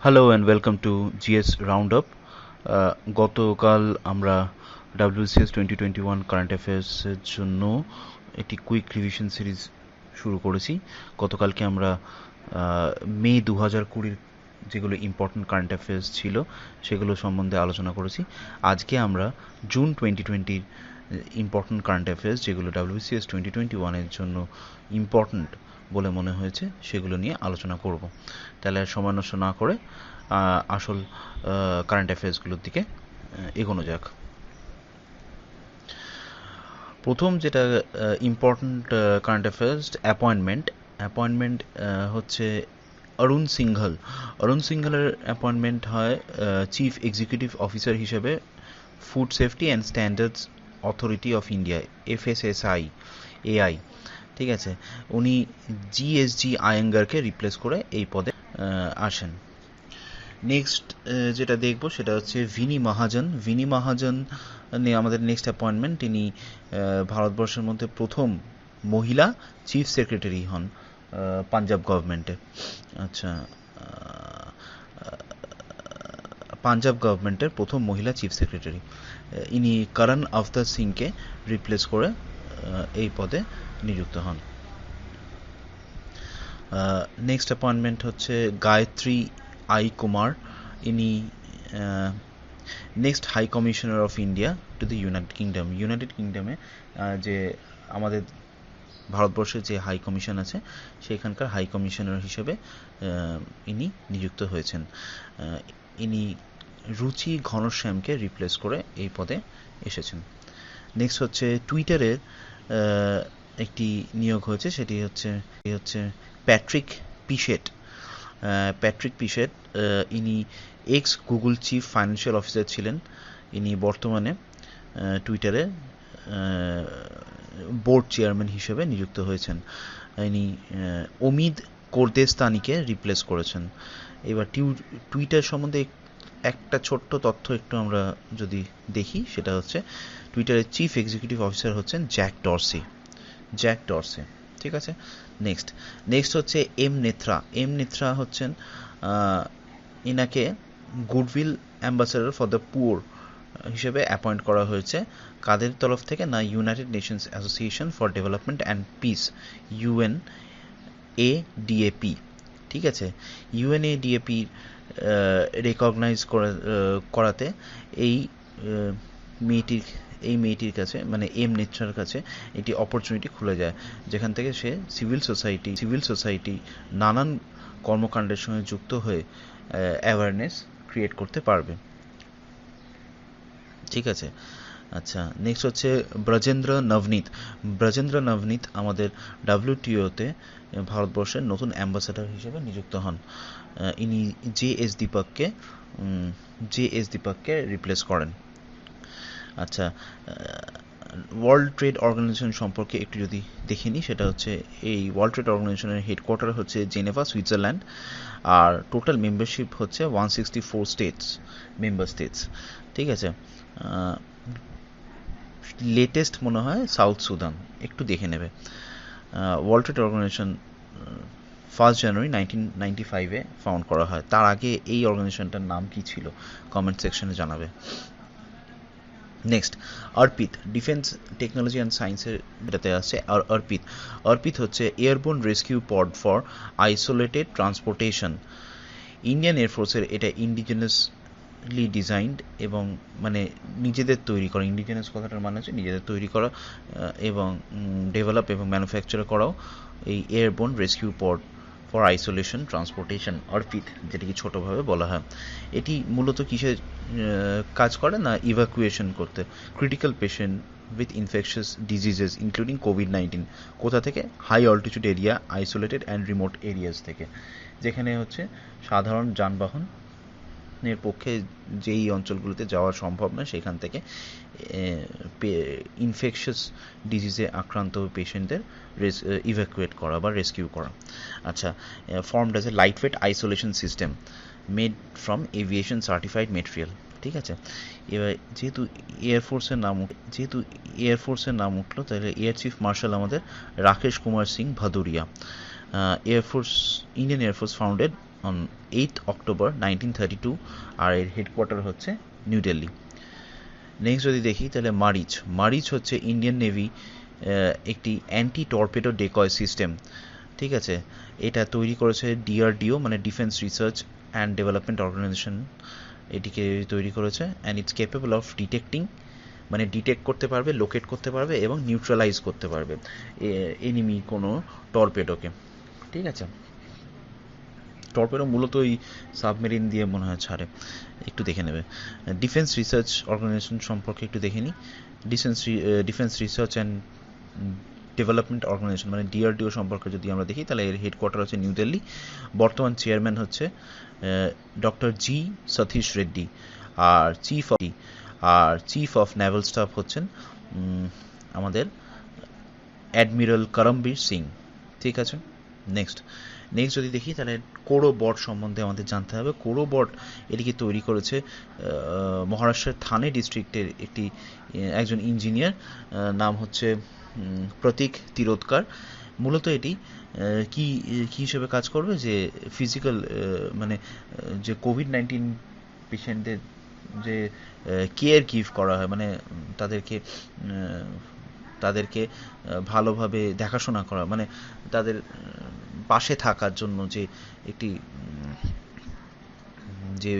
Hello and welcome to GS round up. গতকাল আমরা WCS 2021 current অ্যাফেয়ার্সের জন্য একটি কুইক রিভিশন সিরিজ শুরু করেছি। গতকালকে আমরা মে 2020 যেগুলো ইম্পর্ট্যান্ট কারেন্ট অ্যাফেয়ার্স ছিল সেগুলো সম্বন্ধে আলোচনা করেছি। আজকে আমরা জুন 2020 ইম্পর্ট্যান্ট কারেন্ট অ্যাফেয়ার্স যেগুলো ডাব্লিউসিএস 2021-এর জন্য ইম্পর্ট্যান্ট বলে মনে হয়েছে সেগুলো নিয়ে আলোচনা করব। তাহলে আর সময় নষ্ট না করে আসল কারেন্ট অ্যাফেয়ার্সগুলোর দিকে এগোনো যাক। প্রথম যেটা ইম্পর্ট্যান্ট কারেন্ট অ্যাফেয়ার্স অ্যাপয়েন্টমেন্ট হচ্ছে অরুণ সিংঘলের অ্যাপয়েন্টমেন্ট হয় চিফ এক্সিকিউটিভ অফিসার হিসেবে food safety and standards authority of India FSSAI AI। ঠিক আছে, উনি জিএসজি আয়েঙ্গারকে রিপ্লেস করে এই পদে আসেন। নেক্সট যেটা দেখব সেটা হচ্ছে ভিনি মহাজন নিয়ে আমাদের নেক্সট অ্যাপয়েন্টমেন্ট। তিনি ভারতবর্ষের মধ্যে প্রথম মহিলা চিফ সেক্রেটারি হন পাঞ্জাব গভর্নমেন্টে। আচ্ছা, পাঞ্জাব গভর্নমেন্টের প্রথম মহিলা চিফ সেক্রেটারি। ইনি করণ আফতার সিংকে রিপ্লেস করে এই পদে নিযুক্ত হন। নেক্সট অ্যাপয়েন্টমেন্ট হচ্ছে গায়ত্রী আই কুমার। ইনি next high commissioner of India to the United কিংডমে যে আমাদের ভারতবর্ষের যে হাই কমিশন আছে সেখানকার হাই কমিশনার হিসেবে ইনি নিযুক্ত হয়েছেন। ইনি রুচি ঘনশ্যামকে রিপ্লেস করে এই পদে এসেছেন। নেক্সট হচ্ছে টুইটারের একটি নিয়োগ হয়েছে, সেটি হচ্ছে প্যাট্রিক পিশেট। ইনি x Google chief financial officer ছিলেন। ইনি বর্তমানে টুইটারে বোর্ড চেয়ারম্যান হিসেবে নিযুক্ত হয়েছেন। ইনি অমিত কোরদেস্তানিকে রিপ্লেস করেছেন। এবার টুইটার সম্বন্ধে একটা ছোট্ট তথ্য একটু আমরা যদি দেখি, সেটা হচ্ছে টুইটারের চিফ এক্সিকিউটিভ অফিসার হচ্ছেন জ্যাক ডরসে। ঠিক আছে। নেক্সট হচ্ছে এম নেত্রা হচ্ছেন, ইনাকে goodwill ambassador for the poor হিসেবে অ্যাপয়েন্ট করা হয়েছে। কাদের তরফ থেকে? না, United Nations Association for Development and Peace, UNADAP। ঠিক আছে, UNADAP রেকগনাইজ করাতে এই মেয়েটির কাছে, মানে এম নেত্রার কাছে একটি অপরচুনিটি খুলে যায়, যেখান থেকে সে সিভিল সোসাইটি নানান কর্মকাণ্ডের সঙ্গে যুক্ত হয়ে অ্যাওয়ারনেস ক্রিয়েট করতে পারবে। ঠিক আছে। আচ্ছা, নেক্সট হচ্ছে ব্রজেন্দ্র নবনীত আমাদের WTO-তে ভারতবর্ষের নতুন অ্যাম্বাসেডর হিসেবে নিযুক্ত হন। ইনি JS দীপককে রিপ্লেস করেন। আচ্ছা, ওয়ার্ল্ড ট্রেড অর্গানাইজেশন সম্পর্কে একটু যদি দেখে নিই, সেটা হচ্ছে এই ওয়ার্ল্ড ট্রেড অর্গানাইজেশনের হেডকোয়ার্টার হচ্ছে জেনেভা, সুইজারল্যান্ড, আর টোটাল মেম্বারশিপ হচ্ছে 164 মেম্বার স্টেটস। ঠিক আছে। লেটেস্ট মনে হয় সাউথ সুদান, একটু দেখে নেবে। ওয়ার্ল্ড ট্রেড অর্গানাইজেশন 1 জানুয়ারি 1995-এ ফাউন্ড করা হয়। তার আগে এই অর্গানাইজেশনটার নাম কি ছিল কমেন্ট সেকশনে জানাবে। নেক্সট, অর্পিত, ডিফেন্স টেকনোলজি অ্যান্ড সায়েন্সের এটাতে আছে। আর অর্পিত হচ্ছে airborne rescue pod for isolated transportation. Indian এয়ারফোর্সের এটা ইন্ডিজিনাসলি ডিজাইনড এবং মানে নিজেদের তৈরি করা, ইন্ডিজিনাস কথাটার মানে হচ্ছে নিজেদের তৈরি করা এবং ডেভেলপ এবং ম্যানুফ্যাকচার করাও এই airborne rescue pod for isolation transportation, অর্পিত, যেটাকে ছোটোভাবে বলা হয়। এটি মূলত কিসে কাজ করে? না, ইভ্যাকুয়েশন করতে critical patient with infectious diseases including COVID-19। কোথা থেকে? High altitude area, isolated and remote areas থেকে, যেখানে হচ্ছে সাধারণ যানবাহনের পক্ষে যেই অঞ্চলগুলোতে যাওয়া সম্ভব নয়, সেখান থেকে ইনফেকশাস ডিজিজে আক্রান্ত পেশেন্টদের ইভ্যাকুয়েট করা বা রেস্কিউ করা। আচ্ছা, formed as a lightweight isolation system made from aviation certified material. ঠিক আছে। এবার যেহেতু এয়ারফোর্সের নাম উঠলো, তাহলে এয়ার চিফ মার্শাল আমাদের Rakesh Kumar Singh Bhadauria. Indian air force founded on 8th October 1932, আর এর হেডকোয়ার্টার হচ্ছে নিউ দিল্লি। নেক্সট যদি দেখি তাহলে মারিচ হচ্ছে ইন্ডিয়ান নেভি একটি অ্যান্টি টর্পেডো ডেকয় সিস্টেম, ঠিক আছে। এটা তৈরি করেছে ডিআরডিও, মানে defence research and development organisation, এটিকে তৈরি করেছে। And it's capable of detecting, মানে ডিটেক্ট করতে পারবে, লোকেট করতে পারবে এবং নিউট্রালাইজ করতে পারবে এনিমি কোনো টর্পেডোকে, ঠিক আছে। টর্পেডো মূলত ওই সাবমেরিন দিয়ে মনে হয় ছাড়ে, একটু দেখে নেবে। ডিফেন্স রিসার্চ অর্গানাইজেশন সম্পর্কে একটু দেখে নিই। Defence research and development organisation মানে ডিআরডিও সম্পর্কে যদি আমরা দেখি তাহলে এর হেডকোয়ার্টার হচ্ছে নিউ দিল্লি। বর্তমান চেয়ারম্যান হচ্ছে ডক্টর জি সতীশ রেড্ডি, আর চিফ অফ নেভাল স্টাফ হচ্ছেন আমাদের অ্যাডমিরাল করমবীর সিং, ঠিক আছে। নেক্সট যদি দেখি তাহলে কোরোবট সম্বন্ধে আমাদের জানতে হবে। কোরোবট এটিকে তৈরি করেছে মহারাষ্ট্রের থানে ডিস্ট্রিক্টের একজন ইঞ্জিনিয়ার, নাম হচ্ছে প্রতীক তিরোদকার। মূলত এটি কি হিসেবে কাজ করবে, যে ফিজিক্যাল মানে যে কোভিড-19 পেশেন্টদের যে কেয়ার গিভ করা হয়, মানে তাদেরকে ভালোভাবে দেখাশোনা করা, মানে তাদের পাশে থাকার জন্য যে একটি যে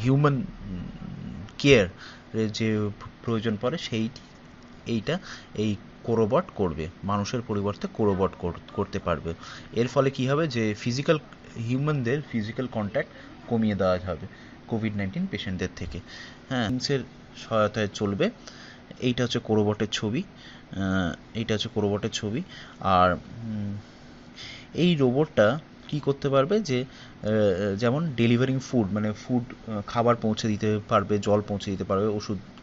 হিউম্যান কেয়ার যে প্রয়োজন পড়ে এইটা এই কোরোবট করবে, মানুষের পরিবর্তে কোরোবট করতে পারবে। এর ফলে কি হবে, যে হিউম্যানদের ফিজিক্যাল কন্ট্যাক্ট কমিয়ে দেওয়া হবে কোভিড-19 পেশেন্টদের থেকে। হ্যাঁ, এর সহায়তায় চলবে। এইটা হচ্ছে কোরোবটের ছবি। আর এই রোবটটা কি করতে পারবে, যে যেমন ডেলিভারিং ফুড, মানে খাবার পৌঁছে দিতে পারবে, জল পৌঁছে দিতে পারবে,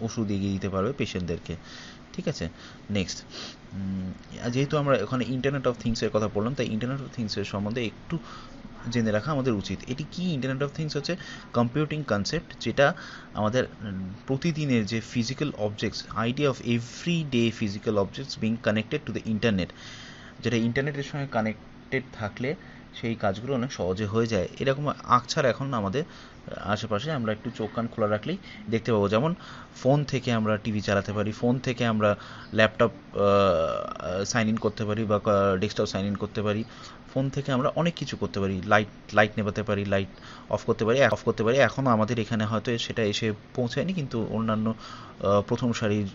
ওষুধ এগিয়ে দিতে পারবে পেশেন্টদেরকে, ঠিক আছে। নেক্সট, যেহেতু আমরা ওখানে ইন্টারনেট অফ থিংসের কথা বললাম, তাই ইন্টারনেট অফ থিংসের সম্বন্ধে একটু জেনে রাখা আমাদের উচিত। এটি কি? ইন্টারনেট অফ থিংস হচ্ছে কম্পিউটিং কনসেপ্ট, যেটা আমাদের প্রতিদিনের যে physical objects, idea of everyday physical objects being connected to the internet, যেটা ইন্টারনেটের সঙ্গে কানেক্টেড থাকলে সেই কাজগুলো অনেক সহজে হয়ে যায়। এরকম আঁকছাড় এখন আমাদের আশেপাশে আমরা একটু চোখ কান খোলা রাখলেই দেখতে পাবো। যেমন ফোন থেকে আমরা টিভি চালাতে পারি, ফোন থেকে আমরা ল্যাপটপ সাইন ইন করতে পারি বা ডেস্কটপ সাইন ইন করতে পারি, ফোন থেকে আমরা অনেক কিছু করতে পারি, লাইট নেভাতে পারি, লাইট অফ করতে পারি। এখনও আমাদের এখানে হয়তো সেটা এসে পৌঁছায়নি, কিন্তু অন্যান্য প্রথম সারির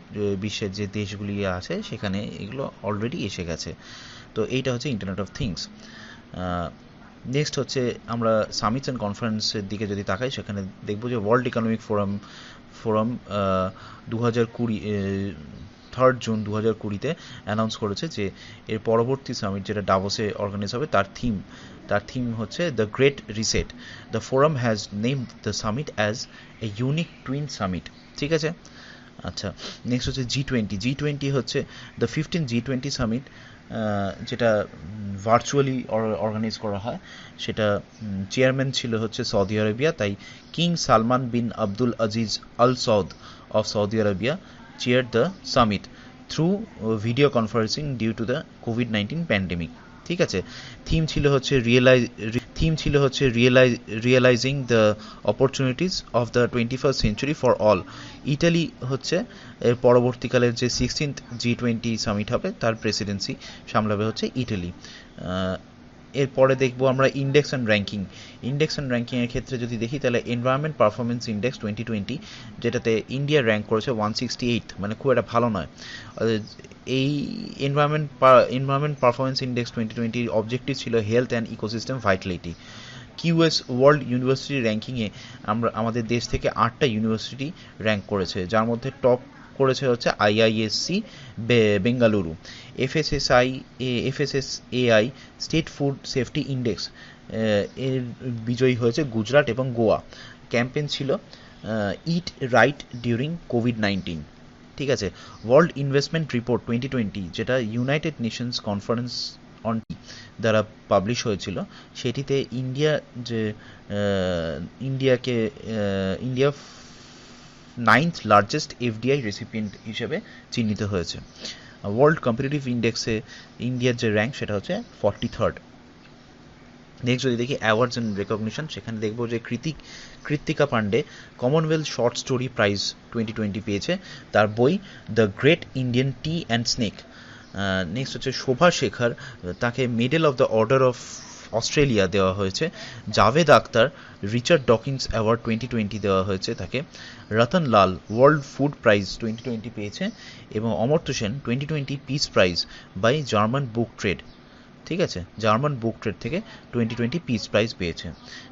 বিশ্বের যে দেশগুলি আছে সেখানে এগুলো অলরেডি এসে গেছে। তো এইটা হচ্ছে ইন্টারনেট অফ থিংস। নেক্সট হচ্ছে আমরা সামিটস অ্যান্ড কনফারেন্সের দিকে যদি তাকাই, সেখানে দেখব যে world economic forum 3 June 2020 announce করেছে যে এর পরবর্তী সামিট যেটা ডাভোসে অর্গানাইজ হবে, তার থিম হচ্ছে the great reset. The forum has named the summit as a unique twin summit, ঠিক আছে। আচ্ছা, নেক্সট হচ্ছে G20 হচ্ছে দ্য 15th G20 সামিট, যেটা ভার্চুয়ালি অর্গানাইজ করা হয়। সেটা চেয়ারম্যান ছিল হচ্ছে সৌদি আরবিয়া, তাই king Salman bin Abdul Aziz Al Saud of Saudi Arabia chaired the summit through video conferencing due to the COVID-19 pandemic, ঠিক আছে। থিম ছিল হচ্ছে realising the opportunities of the 21st century for all. Italy হচ্ছে এর পরবর্তীকালের যে 16th G20 summit হবে তার Presidency সামলাবে হচ্ছে ইটালি। এরপরে দেখব আমরা ইন্ডেক্স অ্যান্ড র্যাঙ্কিংয়ের ক্ষেত্রে যদি দেখি তাহলে এনভায়রনমেন্ট পারফরমেন্স ইন্ডেক্স 2020, যেটাতে ইন্ডিয়া র্যাঙ্ক করেছে 168, মানে খুব একটা ভালো নয়। এই এনভায়রনমেন্ট পারফরমেন্স ইন্ডেক্স 2020 অবজেক্টিভ ছিল health and ecosystem vitality. QS world university র্যাঙ্কিংয়ে আমাদের দেশ থেকে 8টা ইউনিভার্সিটি র্যাঙ্ক করেছে, যার মধ্যে টপ করেছে হচ্ছে IISc Bengaluru. FSSAI state food safety index এর বিজয়ী হয়েছে গুজরাট এবং গোয়া। ক্যাম্পেন ছিল ইট রাইট ডিউরিং কোভিড-19, ঠিক আছে। ওয়ার্ল্ড ইনভেস্টমেন্ট রিপোর্ট 2020, যেটা ইউনাইটেড নেশনস কনফারেন্স অন দ্বারা পাবলিশ হয়েছিল, সেটিতে India 9th largest FDI recipient হিসেবে চিহ্নিত হয়েছে। ওয়ার্ল্ড কম্পিটিটিভ ইন্ডেক্সে ইন্ডিয়ার যে র্যাঙ্ক সেটা হচ্ছে 43rd। নেক্সট যদি দেখি অ্যাওয়ার্ডস অ্যান্ড রেকগনিশন, সেখানে দেখবো যে Krittika Pandey Commonwealth short story prize 2020 পেয়েছে তার বই the great Indian tea and snake. Next হচ্ছে শোভা শেখর, তাকে medal of the order of Australia দেওয়া হয়েছে। Javed Akhtar Richard Dawkins award 2020 দেওয়া হয়েছে তাকে। Ratan Lal world food prize 2020 পেয়েছে, এবং Amartya Sen 2020 peace prize by German book trade. ঠিক আছে, জার্মান বুক ট্রেড থেকে 2020 পিস প্রাইজ পেয়েছে।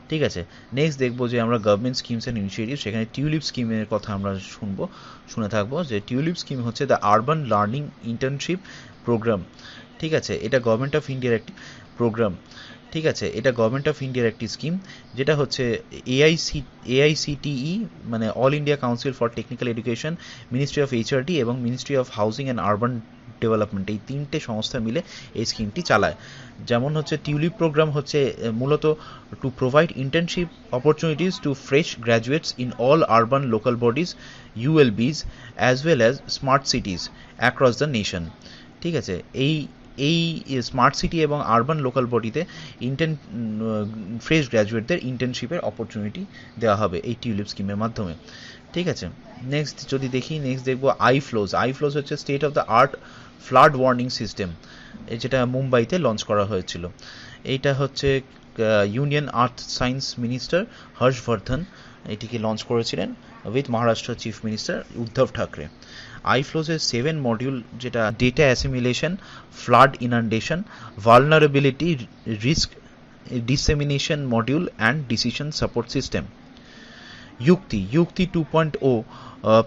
ঠিক আছে, নেক্সট দেখবো যে আমরা গভর্নমেন্ট স্কিমস অ্যান্ড ইনিশিয়েটিভ, সেখানে টিউলিপ স্কিমের কথা আমরা শুনে থাকবো। যে টিউলিপ স্কিম হচ্ছে the urban learning internship programme. ঠিক আছে, এটা গভর্নমেন্ট অফ ইন্ডিয়ার একটি প্রোগ্রাম। ঠিক আছে, এটা গভর্নমেন্ট অফ ইন্ডিয়ার একটি স্কিম, যেটা হচ্ছে AICTE মানে all India council for technical education, ministry of HRD এবং ministry of housing and urban development, এই তিনটে সংস্থা মিলে এই স্কিমটি চালায়। যেমন হচ্ছে টিউলিপ প্রোগ্রাম হচ্ছে মূলত to provide internship opportunities two fresh graduates in all urban local bodies ULBs as well as smart সিটিজ across the nation. ঠিক আছে, এই স্মার্ট সিটি এবং আরবান লোকাল বডিতে ফ্রেশ গ্র্যাজুয়েটদের ইন্টার্নশিপের অপরচুনিটি দেওয়া হবে এই টিউলিপ স্কিমের মাধ্যমে। ঠিক আছে, নেক্সট যদি দেখি, নেক্সট দেখবো আইফ্লোজ হচ্ছে state of the art flood warning system, যেটা মুম্বাইতে লঞ্চ করা হয়েছিল। এইটা হচ্ছে union earth science minister Harshvardhan এটিকে লঞ্চ করেছিলেন with Maharashtra chief minister Uddhav Thackeray. আইফ্লোজের 7 মডিউল, যেটা data assimilation, flood inundation, vulnerability risk dissemination module and decision support system. Yukti 2.0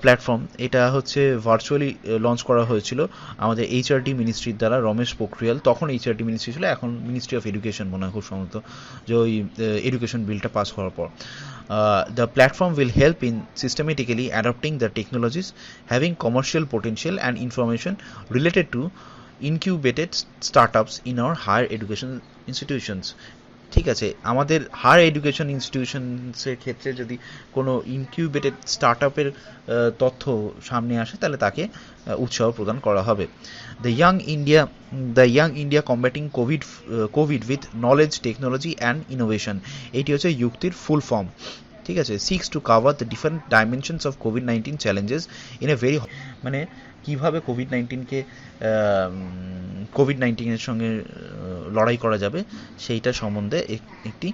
platform, এটা হচ্ছে ভার্চুয়ালি লঞ্চ করা হয়েছিল আমাদের HRD মিনিস্ট্রির দ্বারা, রমেশ পোখরিয়াল, তখন HRD মিনিস্ট্রি ছিল, এখন মিনিস্ট্রি অফ এডুকেশন মনে হয় খুব সম্ভবত, যে ওই এডুকেশন বিলটা পাস করার পর। The platform will help in systematically adopting the technologies having commercial potential and information related to incubated startups in our higher education institutions. ঠিক আছে, আমাদের হায়ার এডুকেশন ইনস্টিটিউশনসের ক্ষেত্রে যদি কোনো ইনকিউবেটেড স্টার্টআপের তথ্য সামনে আসে তাহলে তাকে উৎসাহ প্রদান করা হবে। The young India combating COVID with knowledge, technology and innovation, এটি হচ্ছে ইউক্তির ফুল ফর্ম। ঠিক আছে, seeks to cover the different dimensions of COVID-19 challenges in a very, মানে কীভাবে কোভিড-19-এর সঙ্গে লড়াই করা যাবে সেইটা সম্বন্ধে একটি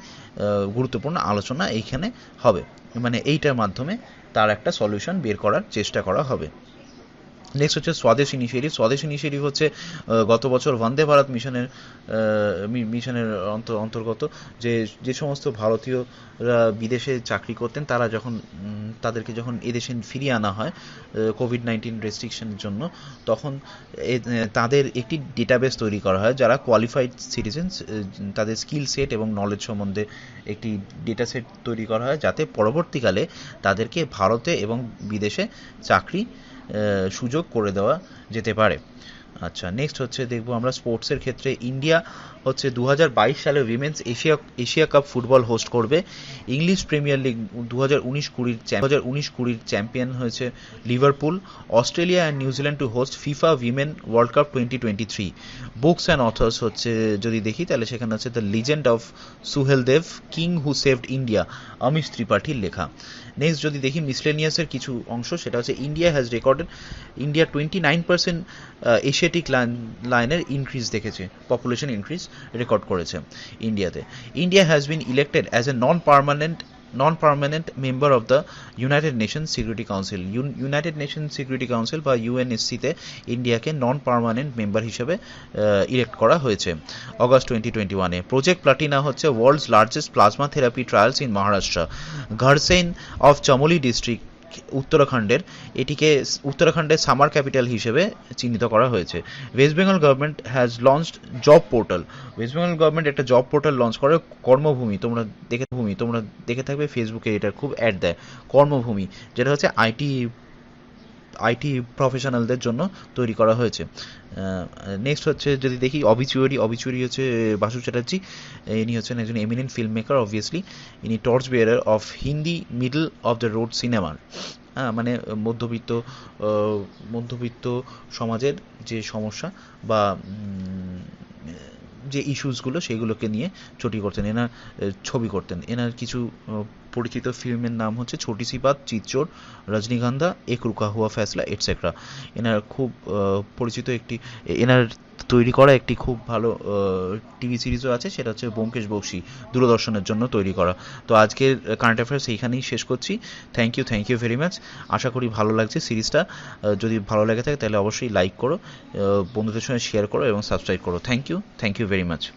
গুরুত্বপূর্ণ আলোচনা এইখানে হবে, মানে এইটার মাধ্যমে তার একটা সলিউশন বের করার চেষ্টা করা হবে। নেক্সট হচ্ছে স্বদেশ ইনিশিয়েটিভ হচ্ছে গত বছর বন্দে ভারত মিশনের অন্তর্গত যে সমস্ত ভারতীয়রা বিদেশে চাকরি করতেন, তারা তাদেরকে যখন এদেশে ফিরিয়ে আনা হয় COVID-19 রেস্ট্রিকশনের জন্য, তখন তাদের একটি ডেটাবেস তৈরি করা হয়, যারা কোয়ালিফাইড সিটিজেন্স, তাদের স্কিল সেট এবং নলেজ সম্বন্ধে একটি ডেটা সেট তৈরি করা হয়, যাতে পরবর্তীকালে তাদেরকে ভারতে এবং বিদেশে চাকরি সুযোগ করে দেওয়া যেতে পারে। আচ্ছা, নেক্সট হচ্ছে দেখবো আমরা স্পোর্টসের ক্ষেত্রে ইন্ডিয়া হচ্ছে 2022 সালে women's Asia cup football host করবে। ইংলিশ প্রিমিয়ার লিগ 2019-20 চ্যাম্পিয়ন হয়েছে Liverpool. Australia and New Zealand to host FIFA women world cup 2023। Books and authors হচ্ছে যদি দেখি তাহলে সেখানে হচ্ছে the legend of Suheldev, king who saved India, Amish ত্রিপাঠীর লেখা। নেক্সট যদি দেখি মিসলেনিয়াসের কিছু অংশ, সেটা হচ্ছে ইন্ডিয়া 29% এশিয়াটিক লাইনের ইনক্রিজ দেখেছে, পপুলেশন ইনক্রিজ রেকর্ড করেছে ইন্ডিয়াতে। India has been elected as a non-permanent member of the United Nations Security Council. United Nations Security Council বা UNSC-তে ইন্ডিয়াকে নন পার্মানেন্ট মেম্বার হিসেবে ইলেক্ট করা হয়েছে অগস্ট 2021-এ। প্রজেক্ট প্লাটিনা হচ্ছে world's largest plasma therapy trials in Maharashtra. Gairsain of Chamoli district এটিকে উত্তরাখণ্ডের সামার ক্যাপিটাল হিসেবে চিহ্নিত করা হয়েছে। West Bengal government has launched job portal. West Bengal government একটা জব পোর্টাল লঞ্চ করে, কর্মভূমি, তোমরা দেখে থাকবে ফেসবুকে, এটার খুব অ্যাড দেয়, কর্মভূমি, যেটা হচ্ছে আইটি প্রফেশনালদের জন্য তৈরি করা হয়েছে। নেক্সট হচ্ছে যদি দেখি অবিচুয়ারি হচ্ছে বাসু চ্যাটার্জি, ইনি হচ্ছেন একজন এমিনেন্ট ফিল্ম মেকার, অবভিয়াসলি ইনি torch bearer of Hindi middle of the road সিনেমার। মানে মধ্যবিত্ত সমাজের যে সমস্যা বা যে ইস্যুসগুলো সেগুলোকে নিয়ে ছবি করতেন। এনার কিছু পরিচিত ফিল্মের নাম হচ্ছে ছোটি সি বাত, চিতচোর, রজনীগন্ধা, এক রুকা হুয়া ফ্যাসলা এটসেট্রা। এনার খুব পরিচিত এনার তৈরি করা একটি খুব ভালো টিভি সিরিজও আছে, সেটা হচ্ছে ব্যোমকেশ বক্সী, দূরদর্শনের জন্য তৈরি করা। তো আজকের কারেন্ট অ্যাফেয়ার্স এইখানেই শেষ করছি। Thank you very much. আশা করি ভালো লাগছে সিরিজটা। যদি ভালো লেগে থাকে তাহলে অবশ্যই লাইক করো, বন্ধুদের সঙ্গে শেয়ার করো এবং সাবস্ক্রাইব করো। Thank you very much.